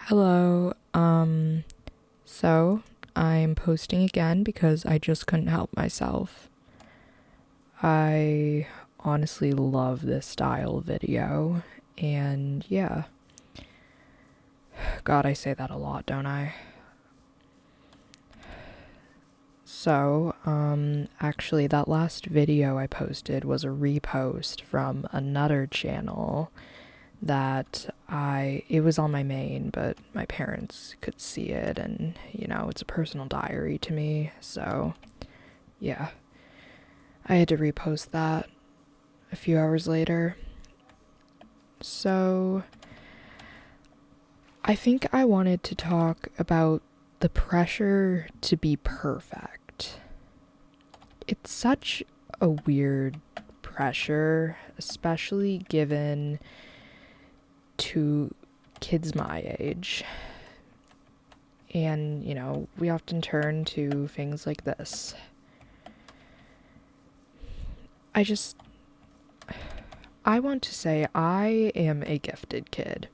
Hello. So I'm posting again because I just couldn't help myself. I honestly love this style video, and yeah. God, I say that a lot, don't I? Actually, that last video I posted was a repost from another channel it was on my main, but my parents could see it, and it's a personal diary to me, so yeah, I had to repost that a few hours later. So I think I wanted to talk about the pressure to be perfect. It's such a weird pressure, especially given to kids my age. And, we often turn to things like this. I want to say I am a gifted kid.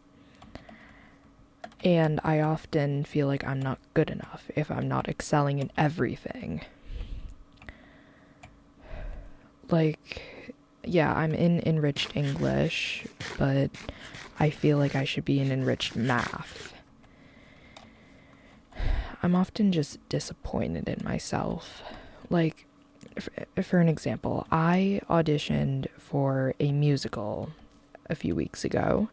And I often feel like I'm not good enough if I'm not excelling in everything. Like, yeah, I'm in enriched English, but I feel like I should be in enriched math. I'm often just disappointed in myself. Like, for an example, I auditioned for a musical a few weeks ago.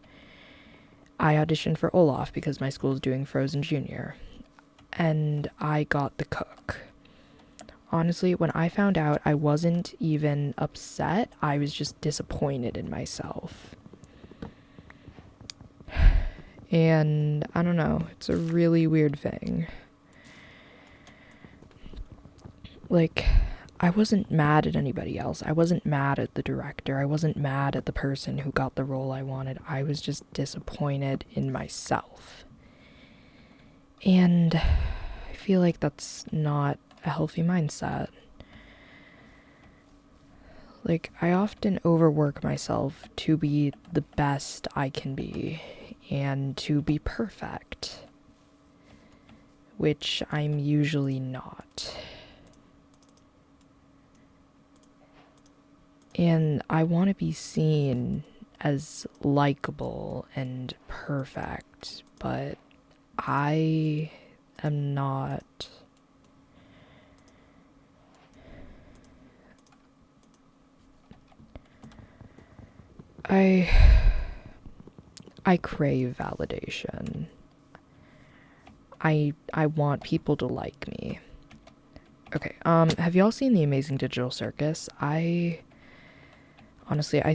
I auditioned for Olaf because my school's doing Frozen Junior, and I got the cook. Honestly, when I found out, I wasn't even upset. I was just disappointed in myself. And I don't know, it's a really weird thing. Like, I wasn't mad at anybody else. I wasn't mad at the director. I wasn't mad at the person who got the role I wanted. I was just disappointed in myself. And I feel like that's not a healthy mindset. Like, I often overwork myself to be the best I can be and to be perfect, which I'm usually not. And I want to be seen as likable and perfect, but I am not. I I crave validation. I want people to like me. Okay, have y'all seen The Amazing Digital Circus? I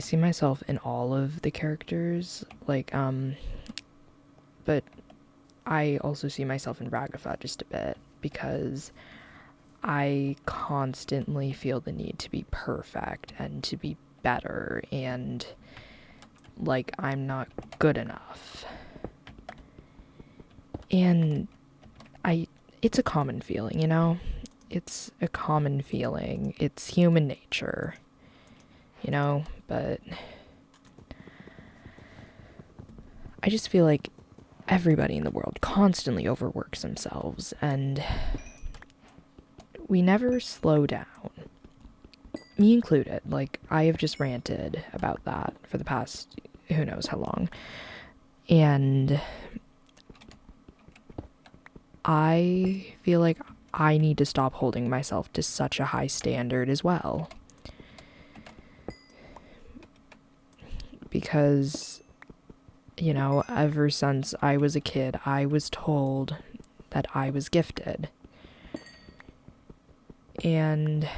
see myself in all of the characters, but I also see myself in Ragatha just a bit because I constantly feel the need to be perfect and to be better, and like I'm not good enough. And it's a common feeling, It's a common feeling. It's human nature, but I just feel like everybody in the world constantly overworks themselves, and we never slow down. Me included. Like, I have just ranted about that for the past who knows how long. And I feel like I need to stop holding myself to such a high standard as well. Because, ever since I was a kid, I was told that I was gifted. And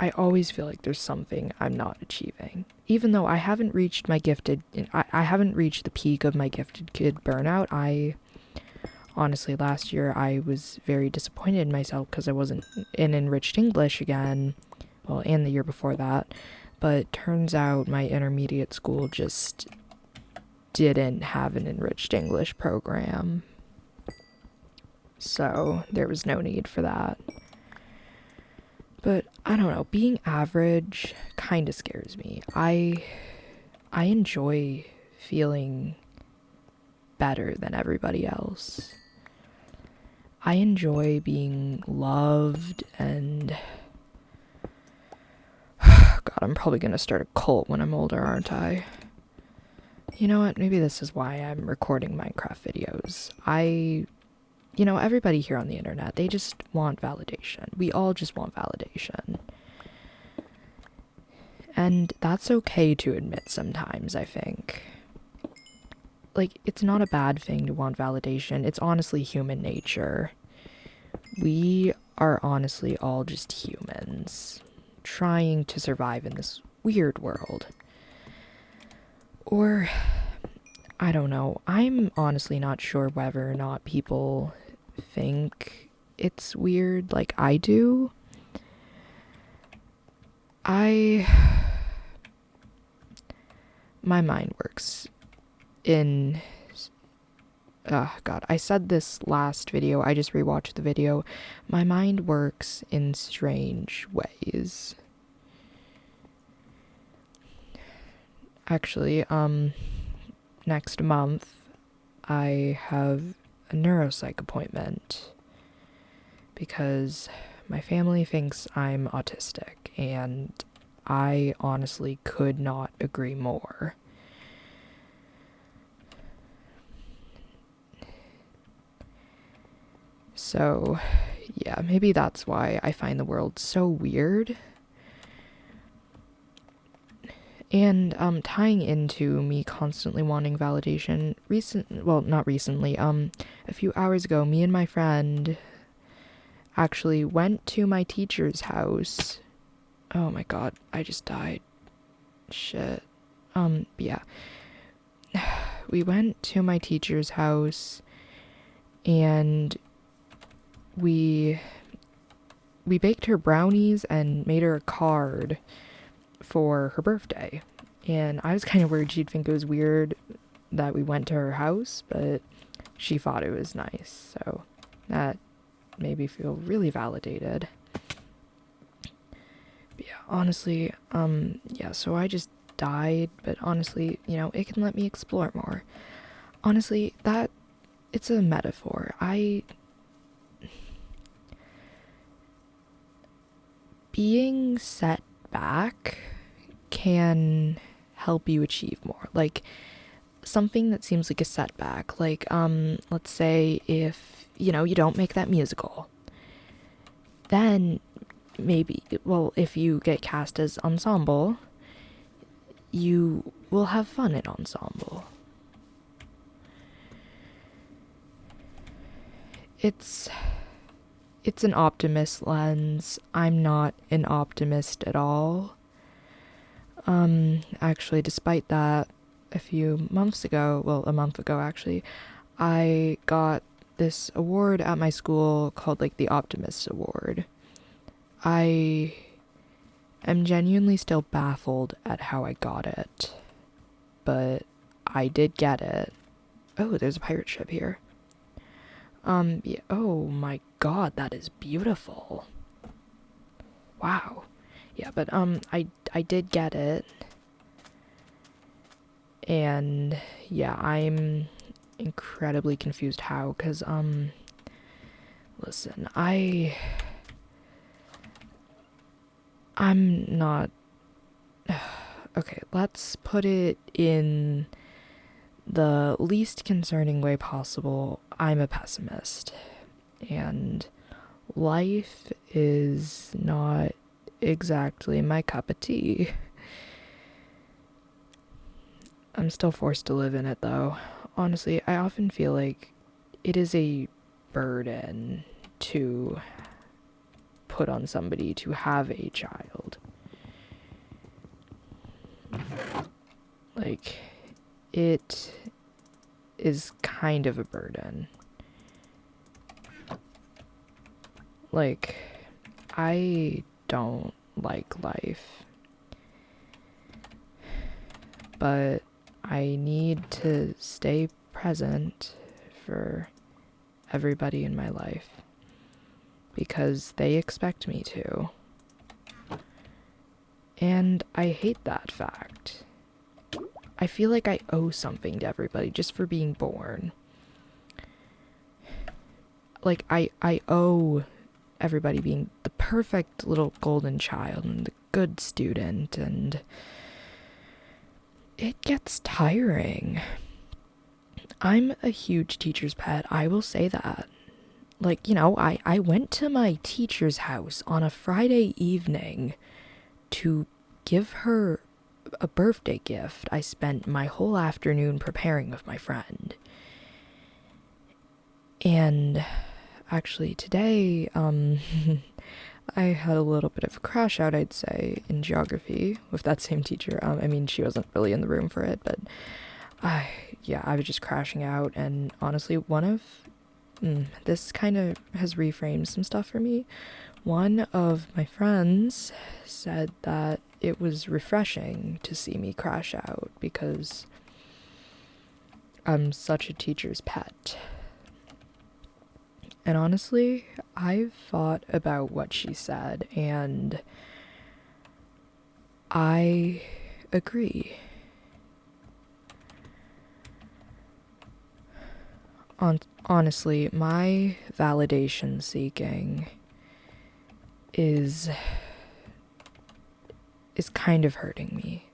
I always feel like there's something I'm not achieving. Even though I haven't reached I haven't reached the peak of my gifted kid burnout. Honestly, last year I was very disappointed in myself because I wasn't in enriched English again. Well, and the year before that. But turns out my intermediate school just didn't have an enriched English program. So there was no need for that. But I don't know, being average kind of scares me. I enjoy feeling better than everybody else. I enjoy being loved and God, I'm probably gonna start a cult when I'm older, aren't I? You know what? Maybe this is why I'm recording Minecraft videos. Everybody here on the internet, they just want validation. We all just want validation. And that's okay to admit sometimes, I think. Like, it's not a bad thing to want validation. It's honestly human nature. We are honestly all just humans, trying to survive in this weird world. Or, I don't know. I'm honestly not sure whether or not people think it's weird like I do. My mind works in God, I said this last video, I just rewatched the video. My mind works in strange ways. Actually, next month I have a neuropsych appointment because my family thinks I'm autistic, and I honestly could not agree more. So, yeah, maybe that's why I find the world so weird. And tying into me constantly wanting validation, not recently, a few hours ago, me and my friend actually went to my teacher's house. Oh my god, I just died. Shit. Yeah. We went to my teacher's house and we baked her brownies and made her a card for her birthday. And I was kind of worried she'd think it was weird that we went to her house, but she thought it was nice. So that made me feel really validated. But yeah, honestly, so I just died, but honestly, it can let me explore more. Honestly, it's a metaphor. Being set back can help you achieve more. Like, something that seems like a setback, like, let's say if, you don't make that musical, then maybe, well, if you get cast as ensemble, you will have fun at ensemble. It's an optimist lens. I'm not an optimist at all. Actually, despite that, a month ago actually, I got this award at my school called like the Optimist Award. I am genuinely still baffled at how I got it, but I did get it. Oh, there's a pirate ship here. Yeah, oh my god, that is beautiful. Wow. Yeah, but I did get it. And yeah, I'm incredibly confused how, cuz listen, I'm not okay, let's put it in the least concerning way possible. I'm a pessimist, and life is not exactly my cup of tea. I'm still forced to live in it, though. Honestly, I often feel like it is a burden to put on somebody to have a child. Like, it is kind of a burden. Like, I don't like life, but I need to stay present for everybody in my life because they expect me to. And I hate that fact. I feel like I owe something to everybody just for being born. Like, I owe everybody being the perfect little golden child and the good student, and it gets tiring. I'm a huge teacher's pet, I will say that. Like, I went to my teacher's house on a Friday evening to give her a birthday gift I spent my whole afternoon preparing with my friend. And actually today, I had a little bit of a crash out, I'd say, in geography with that same teacher. I mean, she wasn't really in the room for it, but I was just crashing out. And honestly, this kind of has reframed some stuff for me. One of my friends said that it was refreshing to see me crash out because I'm such a teacher's pet. And honestly, I've thought about what she said, and I agree. Honestly, my validation seeking is kind of hurting me.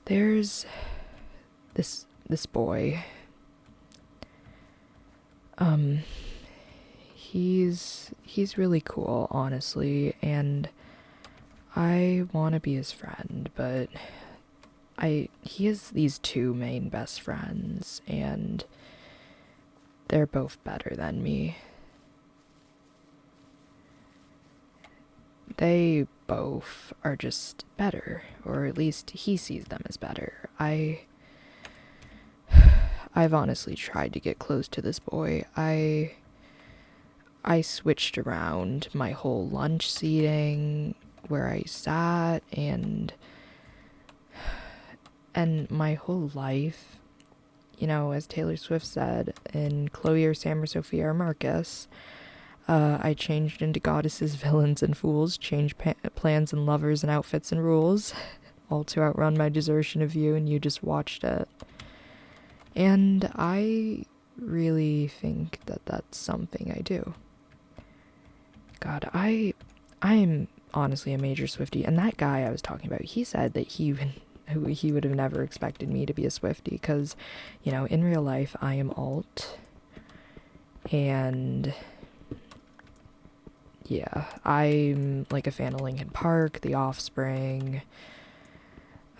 There's this boy. He's really cool, honestly, and I want to be his friend, but he has these two main best friends, and they're both better than me. They both are just better, or at least he sees them as better. I've honestly tried to get close to this boy. I switched around my whole lunch seating, where I sat, and my whole life, as Taylor Swift said in Chloe or Sam or Sophia or Marcus, I changed into goddesses, villains, and fools, changed plans and lovers and outfits and rules, all to outrun my desertion of you, and you just watched it. And I really think that that's something I do. God, I'm honestly a major Swiftie, and that guy I was talking about, he said that he would have never expected me to be a Swiftie, because, in real life I am alt, and yeah, I'm like a fan of Linkin Park, The Offspring,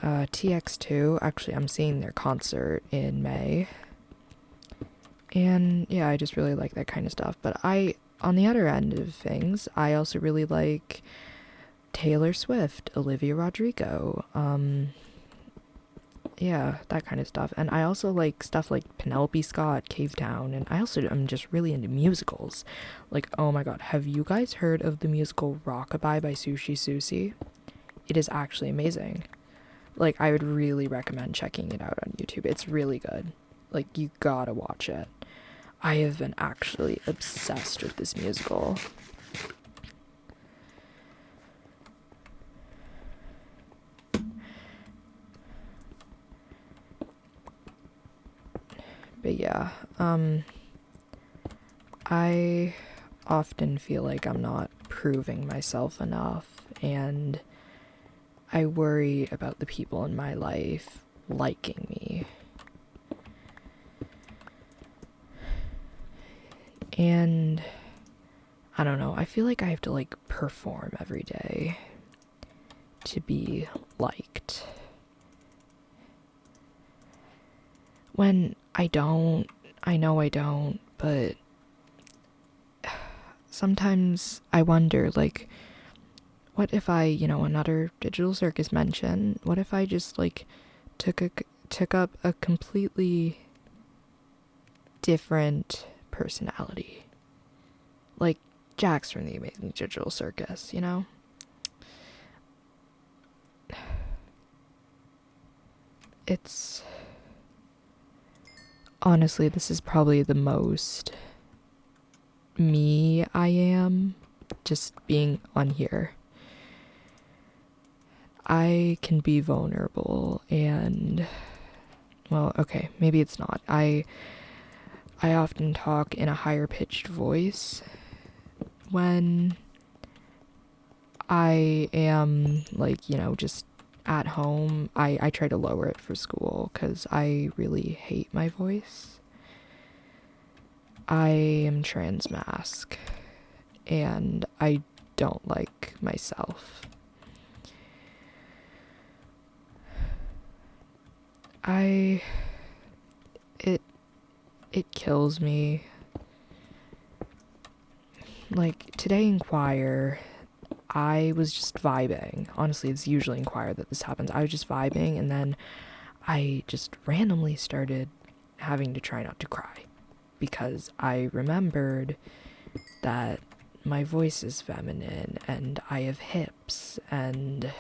TX2. Actually, I'm seeing their concert in May, and yeah, I just really like that kind of stuff. But on the other end of things, I also really like Taylor Swift, Olivia Rodrigo, yeah, that kind of stuff. And I also like stuff like Penelope Scott, Cave Town, and I also am just really into musicals. Like, oh my god, have you guys heard of the musical Rockabye by Sushi Susie? It is actually amazing. Like, I would really recommend checking it out on YouTube. It's really good. Like, you gotta watch it. I have been actually obsessed with this musical. But yeah, I often feel like I'm not proving myself enough, and I worry about the people in my life liking me. And I don't know, I feel like I have to like perform every day to be liked. When I know I don't, but sometimes I wonder, like, what if I, another Digital Circus mention, what if I just, like, took up a completely different personality? Like Jax from the Amazing Digital Circus, It's... Honestly, this is probably the most me I am, just being on here. I can be vulnerable and, well, okay, maybe it's not. I often talk in a higher pitched voice when I am, like, just at home. I try to lower it for school because I really hate my voice. I am trans mask and I don't like myself. I it it kills me. Like today in choir, I was just vibing. Honestly, it's usually in choir that this happens. I was just vibing and then I just randomly started having to try not to cry because I remembered that my voice is feminine and I have hips and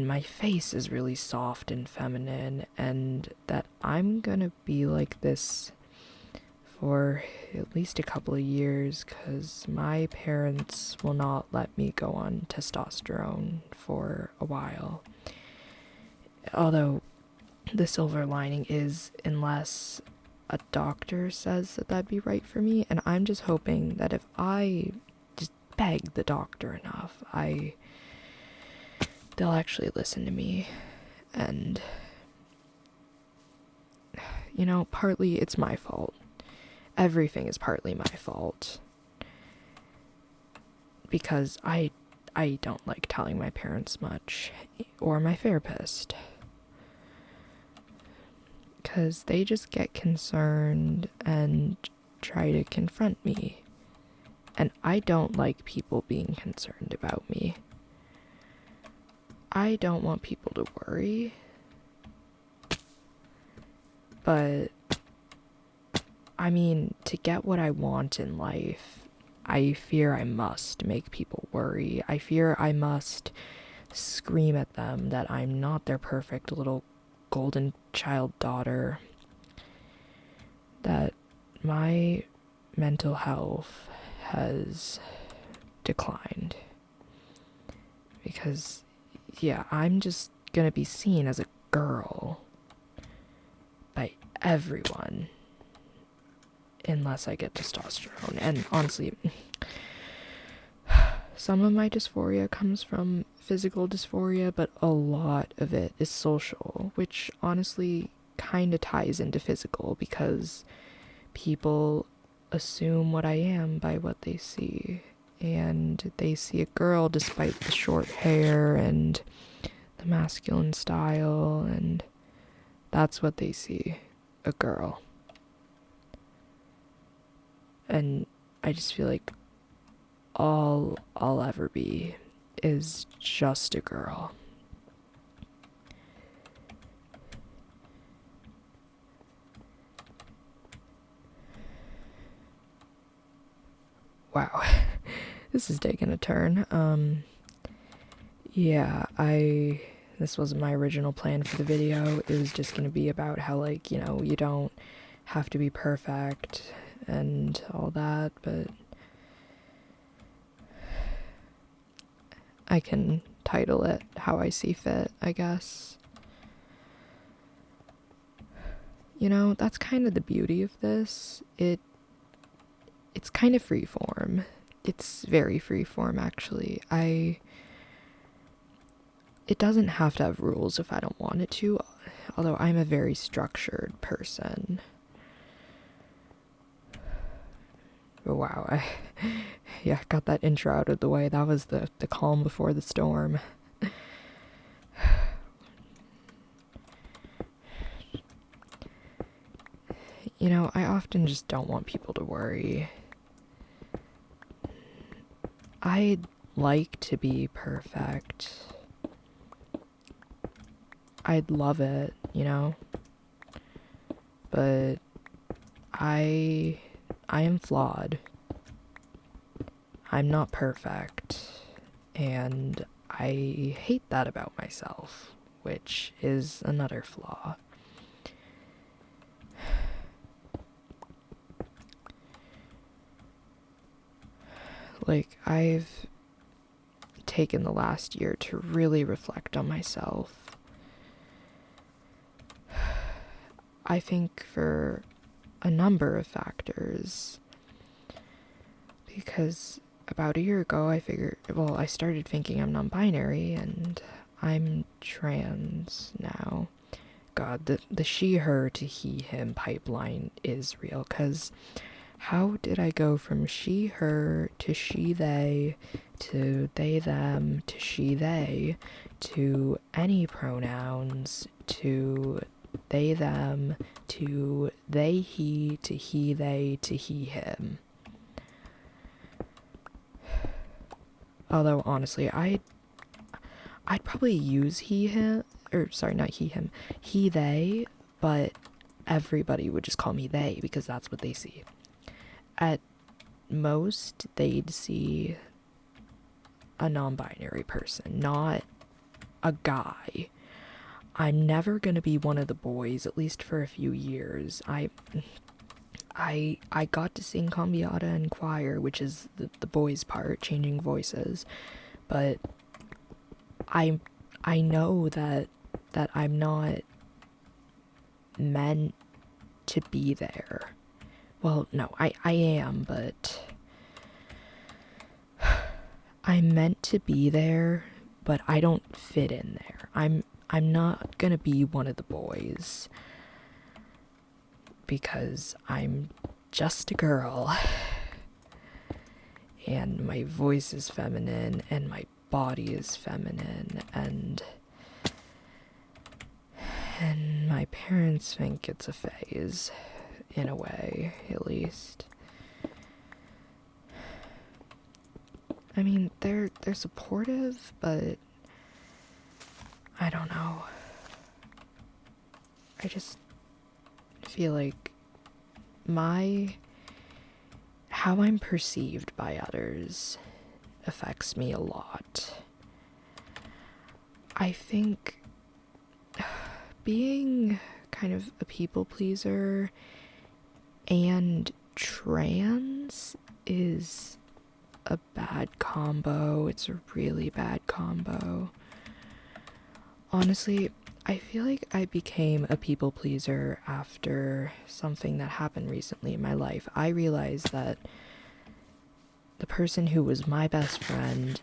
my face is really soft and feminine, and that I'm gonna be like this for at least a couple of years because my parents will not let me go on testosterone for a while. Although the silver lining is, unless a doctor says that that'd be right for me, and I'm just hoping that if I just beg the doctor enough, they'll actually listen to me. And partly it's my fault. Everything is partly my fault because I don't like telling my parents much, or my therapist, because they just get concerned and try to confront me, and I don't like people being concerned about me. I don't want people to worry, but I mean, to get what I want in life, I fear I must make people worry. I fear I must scream at them that I'm not their perfect little golden child daughter, that my mental health has declined. Because, yeah, I'm just gonna be seen as a girl by everyone unless I get testosterone. And honestly, some of my dysphoria comes from physical dysphoria, but a lot of it is social, which honestly kind of ties into physical because people assume what I am by what they see. And they see a girl despite the short hair and the masculine style, and that's what they see, a girl. And I just feel like all I'll ever be is just a girl. Wow, this is taking a turn. Yeah, this wasn't my original plan for the video. It was just gonna be about how, like, you don't have to be perfect and all that, but I can title it how I see fit, I guess. That's kind of the beauty of this. It's kind of freeform. It's very freeform, actually. It doesn't have to have rules if I don't want it to, although I'm a very structured person. But wow, yeah, got that intro out of the way. That was the calm before the storm. I often just don't want people to worry. I'd like to be perfect. I'd love it, but I am flawed. I'm not perfect, and I hate that about myself, which is another flaw. Like, I've taken the last year to really reflect on myself. I think for a number of factors. Because about a year ago, I started thinking I'm non-binary and I'm trans now. God, the she, her to he, him pipeline is real, because how did I go from she, her to she, they to they, them to she, they to any pronouns to they, them to they, he to he, they to he, him? Although honestly, I'd probably use he, him, or sorry, not he, him, he, they, but everybody would just call me they because that's what they see. At most, they'd see a non-binary person, not a guy. I'm never gonna be one of the boys, at least for a few years. I got to sing Cambiata in choir, which is the boys' part, changing voices, but I know that I'm not meant to be there. Well, no, I am, but I'm meant to be there, but I don't fit in there. I'm not gonna be one of the boys because I'm just a girl and my voice is feminine and my body is feminine, and my parents think it's a phase, in a way, at least. I mean, they're supportive, but I don't know. I just feel like how I'm perceived by others affects me a lot. I think being kind of a people pleaser and trans is a bad combo. It's a really bad combo. Honestly, I feel like I became a people pleaser after something that happened recently in my life. I realized that the person who was my best friend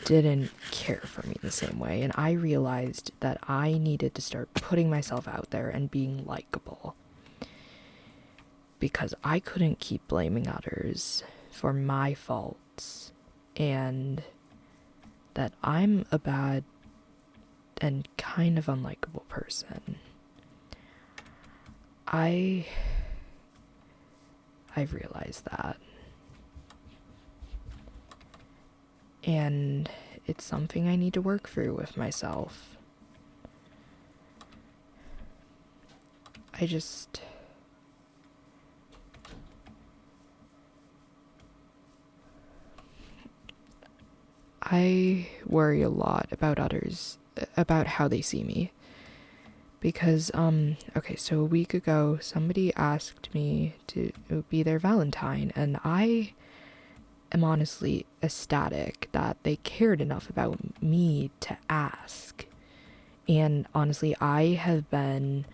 didn't care for me the same way, and I realized that I needed to start putting myself out there and being likable. Because I couldn't keep blaming others for my faults, and that I'm a bad and kind of unlikable person. I've realized that. And it's something I need to work through with myself. I worry a lot about others, about how they see me. Because, okay, so a week ago, somebody asked me to be their Valentine, and I am honestly ecstatic that they cared enough about me to ask. And honestly, I have been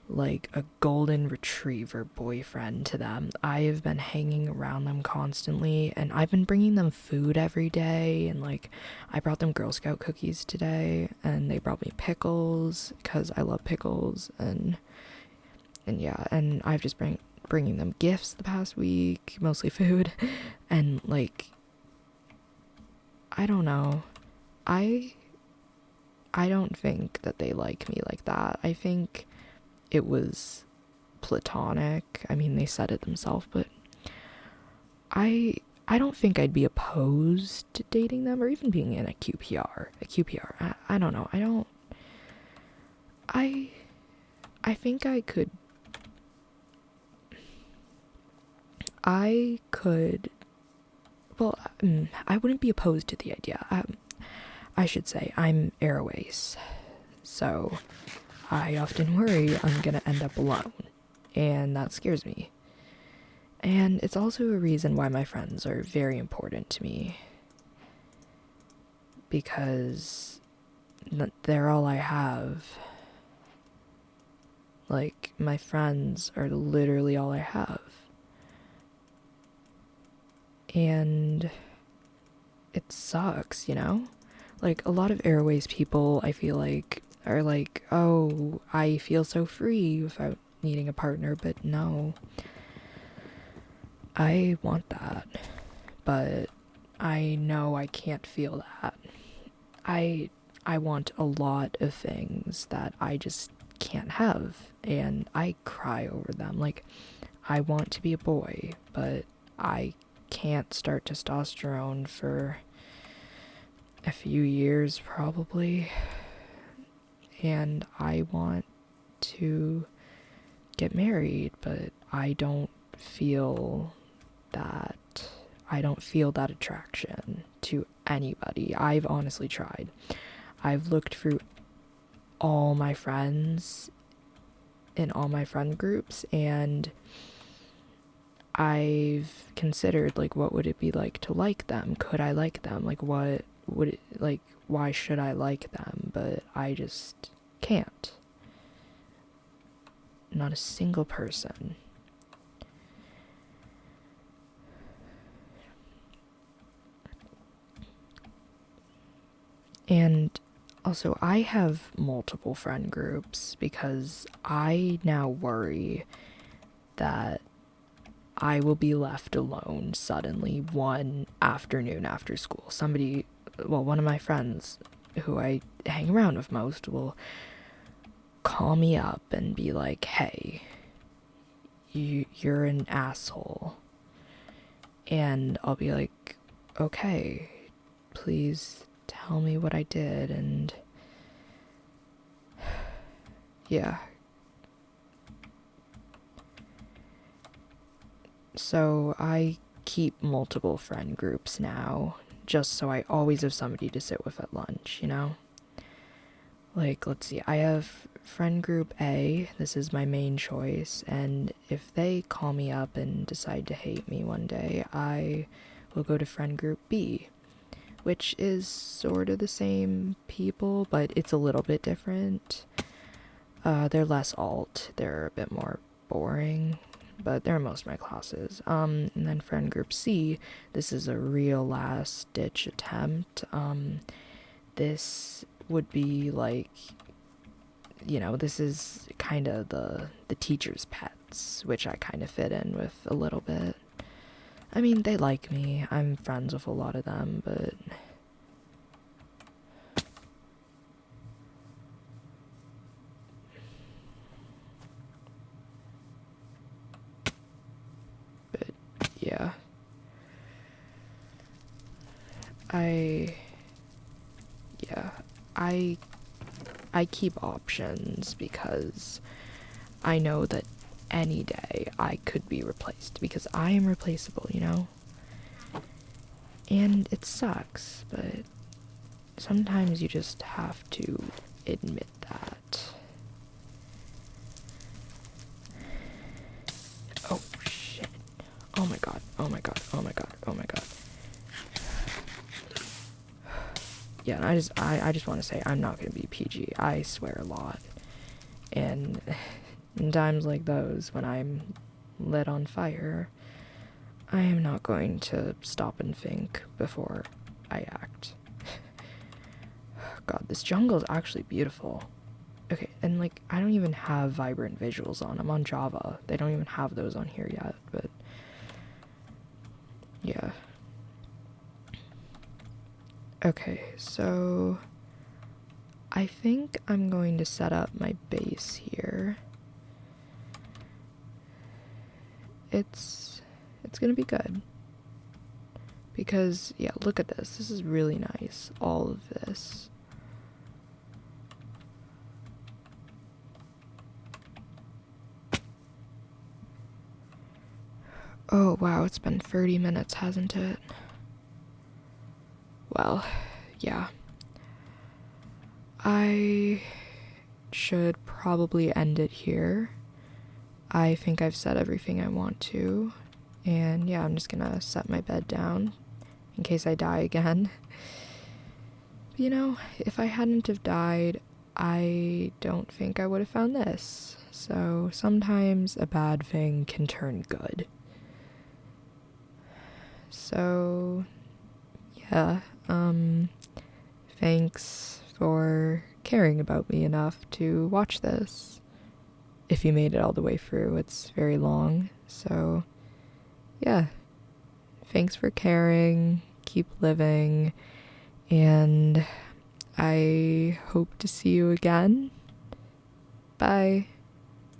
like a golden retriever boyfriend to them. I have been hanging around them constantly, and I've been bringing them food every day, and like I brought them Girl Scout cookies today, and they brought me pickles because I love pickles, and yeah, and I've just bringing them gifts the past week, mostly food. And like, I don't know, I don't think that they like me like that. I think it was platonic. I mean, they said it themselves, but I don't think I'd be opposed to dating them or even being in a QPR. I don't know. I think I could. Well, I wouldn't be opposed to the idea. I should say I'm Airways, so I often worry I'm gonna end up alone, and that scares me. And it's also a reason why my friends are very important to me. because they're all I have. Like, my friends are literally all I have. And it sucks, you know? Like, a lot of Airways people, I feel like, are like, oh, I feel so free without needing a partner, but no. I want that, but I know I can't feel that. I I want a lot of things that I just can't have, and I cry over them. Like, I want to be a boy, but I can't start testosterone for a few years probably. And I want to get married, but that I don't feel that attraction to anybody. I've honestly tried. I've looked through all my friends in all my friend groups, and I've considered, like, what would it be like to like them? Could I like them? Like, what would it, like, why should I like them? But I just can't. Not a single person. And also, I have multiple friend groups because I now worry that I will be left alone suddenly one afternoon after school. One of my friends who I hang around with most will call me up and be like, hey, you're an asshole. And I'll be like, okay, please tell me what I did. And yeah. So I keep multiple friend groups now, just so I always have somebody to sit with at lunch, you know? Like, let's see, I have friend group A, this is my main choice, and if they call me up and decide to hate me one day, I will go to friend group B, which is sort of the same people, but it's a little bit different. They're less alt, they're a bit more boring, but they're in most of my classes. And then friend group C, this is a real last ditch attempt. This would be like, this is kind of the teacher's pets, which I kind of fit in with a little bit. I mean, they like me. I'm friends with a lot of them, but yeah. I keep options because I know that any day I could be replaced because I am replaceable, you know? And it sucks, but sometimes you just have to admit that. Oh shit. Oh my god. Oh my god. Oh my god. Oh my god. Yeah, and I just want to say I'm not going to be PG. I swear a lot. And in times like those, when I'm lit on fire, I am not going to stop and think before I act. God, this jungle is actually beautiful. Okay, and like, I don't even have vibrant visuals on. I'm on Java. They don't even have those on here yet, but yeah. Okay, so I think I'm going to set up my base here. It's gonna be good. Because, yeah, look at this. This is really nice. All of this. Oh, wow, it's been 30 minutes, hasn't it? Well, yeah. I should probably end it here. I think I've said everything I want to. And yeah, I'm just gonna set my bed down in case I die again. if I hadn't have died, I don't think I would have found this. So sometimes a bad thing can turn good. So, yeah, thanks for caring about me enough to watch this. If you made it all the way through, it's very long. So, yeah, thanks for caring. Keep living. And I hope to see you again. Bye.